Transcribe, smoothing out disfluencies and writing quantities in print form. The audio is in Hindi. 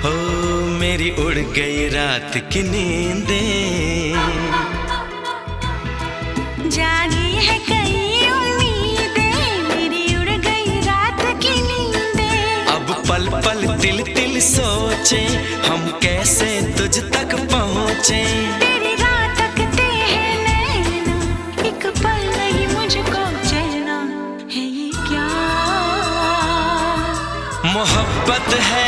हो मेरी उड़ गई रात की नींदें, जागी है कई उम्मीदें, मेरी उड़ गई रात की नींदें। अब पल पल तिल तिल सोचे हम कैसे तुझ तक पहुँचे। तेरी राह तकते हैं नैना, एक पल नहीं मुझको चैना, है ये क्या मोहब्बत है